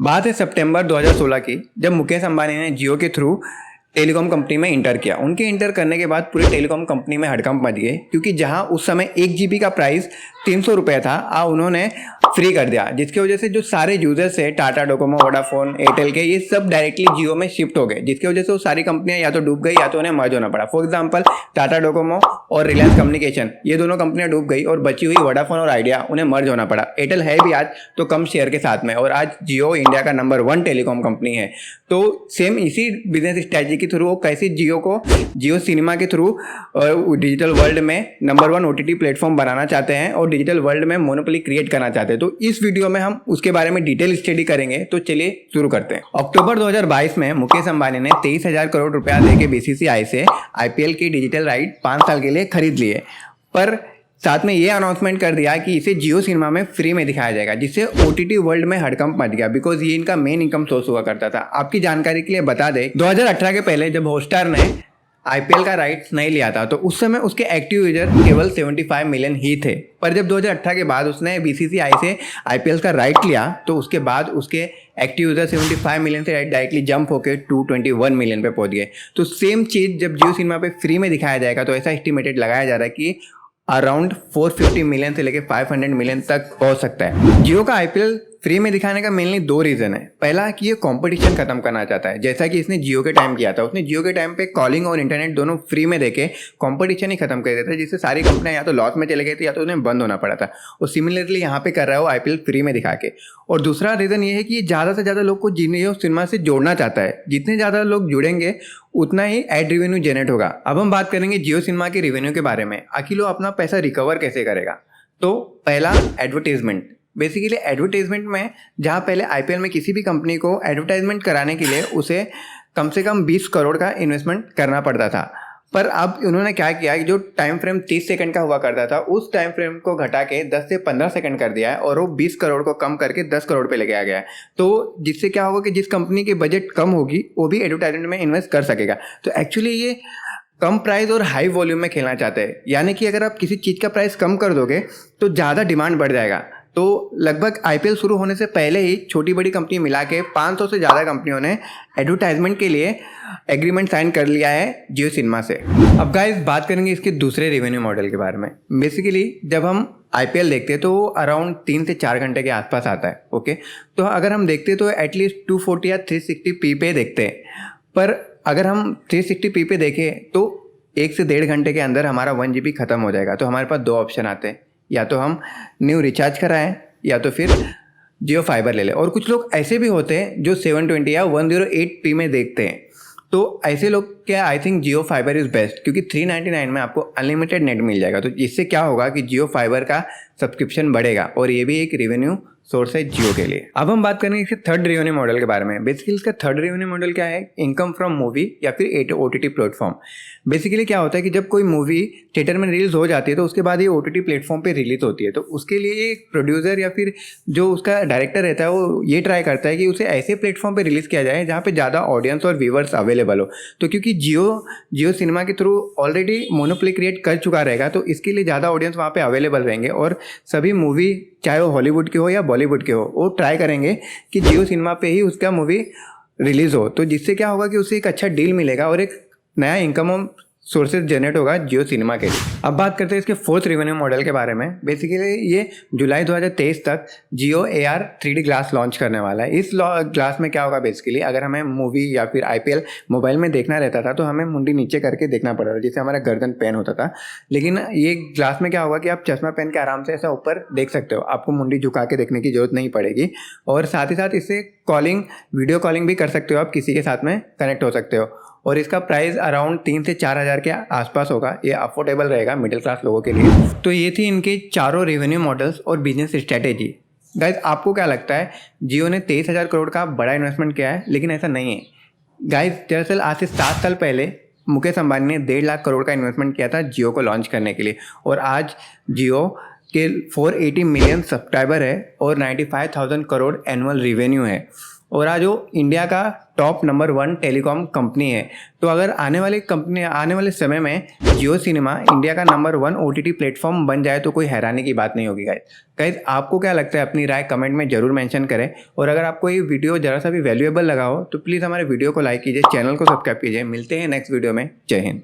बात है सितंबर 2016 की, जब मुकेश अंबानी ने जियो के थ्रू टेलीकॉम कंपनी में इंटर किया। उनके इंटर करने के बाद पूरी टेलीकॉम कंपनी में हड़कंप मच गए, क्योंकि जहां उस समय 1 GB का प्राइस 300 रुपये था, उन्होंने फ्री कर दिया, जिसकी वजह से जो सारे यूजर्स है टाटा डोकोमो वोडाफोन एयरटेल के, ये सब डायरेक्टली जियो में शिफ्ट हो गए, जिसकी वजह से वो सारी कंपनियां या तो डूब गई या तो उन्हें मर्ज होना पड़ा। फॉर एग्जाम्पल टाटा डोकोमो और रिलायंस कम्युनिकेशन, ये दोनों कंपनियां डूब गई और बची हुई वोडाफोन और आइडिया, उन्हें मर्ज होना पड़ा। एयरटेल है भी आज तो कम शेयर के साथ में, और आज जियो इंडिया का नंबर 1 टेलीकॉम कंपनी है। तो सेम इसी बिजनेस स्ट्रेटजी के थ्रू वो कैसे जियो को जियो सिनेमा के थ्रू डिजिटल वर्ल्ड में नंबर 1 OTT प्लेटफॉर्म बनाना चाहते हैं और डिजिटल वर्ल्ड में मोनोपोली क्रिएट करना चाहते हैं। तो इस वीडियो में हम उसके बारे में डिटेल स्टडी करेंगे। तो चलिए शुरू करते हैं। अक्टूबर 2022 में मुकेश अंबानी ने 23,000 करोड़ रुपया देके BCCI से IPL की डिजिटल राइट 5 साल के लिए खरीद लिए, पर साथ में ये अनाउंसमेंट कर दिया कि इसे जियो सिनेमा में फ्री में दिखाया जाएगा, जिससे OTT वर्ल्ड में हड़कंप मच गया, बिकॉज ये इनका मेन इनकम सोर्स हुआ करता था। आपकी जानकारी के लिए बता दें, 2018 के पहले जब हॉटस्टार ने IPL का राइट्स नहीं लिया था, तो उस समय उसके एक्टिव यूजर केवल 75 मिलियन ही थे। पर जब 2018 के बाद उसने BCCI से IPL का राइट लिया, तो उसके बाद उसके एक्टिव यूजर 75 मिलियन से डायरेक्टली जंप होकर 221 मिलियन पे पहुंच गए। तो सेम चीज़ जब जियो सिनेमा पे फ्री में दिखाया जाएगा, तो ऐसा एस्टिमेटेड लगाया जा रहा है कि अराउंड 450 मिलियन से लेकर 500 मिलियन तक पहुंच सकता है। जियो का IPL फ्री में दिखाने का मेनली 2 रीज़न है। पहला कि ये कंपटीशन खत्म करना चाहता है, जैसा कि इसने जियो के टाइम किया था। उसने जियो के टाइम पे कॉलिंग और इंटरनेट दोनों फ्री में देके कंपटीशन ही खत्म कर दिया था, जिससे सारी कंपनियां या तो लॉस में चले गई थी या तो उन्हें बंद होना पड़ा था। और सिमिलरली यहाँ पे कर रहा है वो IPL फ्री में दिखा के। और दूसरा रीज़न ये है कि ये ज़्यादा से ज़्यादा लोग को जियो सिनेमा से जोड़ना चाहता है। जितने ज़्यादा लोग जुड़ेंगे उतना ही एड रेवेन्यू जनरेट होगा। अब हम बात करेंगे जियो सिनेमा के रेवेन्यू के बारे में। आखिर वो अपना पैसा रिकवर कैसे करेगा? तो पहला, एडवर्टीजमेंट। बेसिकली एडवर्टाइजमेंट में, जहाँ पहले IPL में किसी भी कंपनी को एडवर्टाइजमेंट कराने के लिए उसे कम से कम 20 करोड़ का इन्वेस्टमेंट करना पड़ता था, पर अब उन्होंने क्या किया कि जो टाइम फ्रेम 30 सेकंड का हुआ करता था, उस टाइम फ्रेम को घटा के 10 से 15 सेकंड कर दिया है, और वो 20 करोड़ को कम करके 10 करोड़ पे लेके आ गया है। तो जिससे क्या होगा कि जिस कंपनी की बजट कम होगी वो भी एडवर्टाइजमेंट में इन्वेस्ट कर सकेगा। तो एक्चुअली ये कम प्राइस और हाई वॉल्यूम में खेलना चाहते हैं, यानी कि अगर आप किसी चीज़ का प्राइस कम कर दोगे तो ज़्यादा डिमांड बढ़ जाएगा। तो लगभग IPL शुरू होने से पहले ही छोटी बड़ी कंपनी मिला के 500 से ज़्यादा कंपनियों ने एडवर्टाइजमेंट के लिए एग्रीमेंट साइन कर लिया है जियो सिनेमा से। अब गाइस बात करेंगे इसके दूसरे रेवेन्यू मॉडल के बारे में। बेसिकली जब हम IPL देखते हैं तो वो अराउंड 3 से 4 घंटे के आसपास आता है। ओके, तो अगर हम देखते हैं तो एटलीस्ट 240 या 360p पे देखते हैं, पर अगर हम 360p पे देखें तो 1 से 1.5 घंटे के अंदर हमारा 1 GB खत्म हो जाएगा। तो हमारे पास 2 ऑप्शन आते हैं, या तो हम न्यू रिचार्ज कराएं या तो फिर जियो फाइबर ले लें। और कुछ लोग ऐसे भी होते हैं जो 720 या 108p में देखते हैं। तो ऐसे लोग क्या, I think Jio fibre is best, क्योंकि 399 में आपको अनलिमिटेड नेट मिल जाएगा। तो इससे क्या होगा कि जियो फाइबर का सब्सक्रिप्शन बढ़ेगा, और ये भी एक रेवेन्यू सोर्स है जियो के लिए। अब हम बात करेंगे इसके थर्ड रेवेन्यू मॉडल के बारे में। बेसिकली इसका थर्ड रेवेन्यू मॉडल क्या है? इनकम फ्रॉम मूवी या फिर OTT प्लेटफॉर्म। बेसिकली क्या होता है कि जब कोई मूवी थिएटर में रिलीज हो जाती है तो उसके बाद ये OTT प्लेटफॉर्म पे रिलीज होती है। तो उसके लिए एक प्रोड्यूसर या फिर जो उसका डायरेक्टर रहता है वो ये ट्राई करता है कि उसे ऐसे प्लेटफॉर्म पे रिलीज़ किया जाए जहाँ पे ज़्यादा ऑडियंस और व्यूवर्स अवेलेबल हो। तो क्योंकि जियो सिनेमा के थ्रू ऑलरेडी मोनोपोली क्रिएट कर चुका रहेगा, तो इसके लिए ज़्यादा ऑडियंस वहाँ पे अवेलेबल रहेंगे, और सभी मूवी चाहे वो हॉलीवुड के हो या बॉलीवुड के हो, वो ट्राई करेंगे कि जियो सिनेमा पे ही उसका मूवी रिलीज़ हो। तो जिससे क्या होगा कि उसे एक अच्छा डील मिलेगा और एक नया इनकम सोर्सेज जनरेट होगा जियो सिनेमा के लिए। अब बात करते हैं इसके फोर्थ रेवेन्यू मॉडल के बारे में। बेसिकली ये जुलाई 2023 तक जियो AR 3D ग्लास लॉन्च करने वाला है। इस ग्लास में क्या होगा, बेसिकली अगर हमें मूवी या फिर IPL मोबाइल में देखना रहता था तो हमें मुंडी नीचे करके देखना पड़ता था, जिससे हमारा गर्दन पेन होता था। लेकिन ये ग्लास में क्या होगा कि आप चश्मा पहन के आराम से ऐसा ऊपर देख सकते हो, आपको मुंडी झुका के देखने की जरूरत नहीं पड़ेगी। और साथ ही साथ इससे वीडियो कॉलिंग भी कर सकते हो, आप किसी के साथ में कनेक्ट हो सकते हो। और इसका प्राइस अराउंड 3 से 4 हज़ार के आसपास होगा। ये अफोर्डेबल रहेगा मिडिल क्लास लोगों के लिए। तो ये थी इनके चारों रेवेन्यू मॉडल्स और बिजनेस स्ट्रेटेजी। गाइज आपको क्या लगता है, जियो ने 23,000 करोड़ का बड़ा इन्वेस्टमेंट किया है? लेकिन ऐसा नहीं है गाइज। दरअसल आज से 7 साल पहले मुकेश अंबानी ने 1.5 लाख करोड़ का इन्वेस्टमेंट किया था जियो को लॉन्च करने के लिए, और आज जियो के 480 मिलियन सब्सक्राइबर है और 95,000 करोड़ एनुअल रेवेन्यू है। और आज वो इंडिया का टॉप नंबर 1 टेलीकॉम कंपनी है। तो अगर आने वाले समय में जियो सिनेमा इंडिया का नंबर 1 ओटीटी प्लेटफॉर्म बन जाए तो कोई हैरानी की बात नहीं होगी गाइस। आपको क्या लगता है, अपनी राय कमेंट में जरूर मेंशन करें। और अगर आपको ये वीडियो ज़रा सा भी वैल्यूएबल लगा हो तो प्लीज़ हमारे वीडियो को लाइक कीजिए, चैनल को सब्सक्राइब कीजिए। मिलते हैं नेक्स्ट वीडियो में। जय हिंद।